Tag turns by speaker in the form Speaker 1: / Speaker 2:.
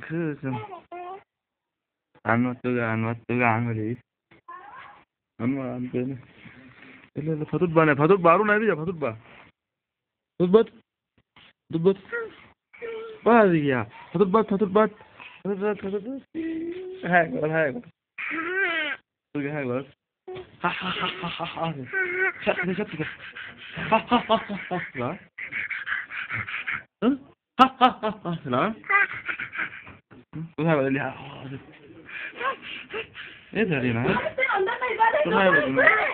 Speaker 1: Kızım. Anlat beni. Anlat beni. Ele patut bana patut baru nahi dia patut ba. Patut bat. Patut bat. Bas ya. Patut bat. Patut bat. Hai gol. Tuh hai gol. Ha ha ha ha ha ha. Chat. Ha ha ha ha ha. Ha ha ha ha. Lah. Tuh hai gol lihat. Ini dari mana? Tuh hai gol.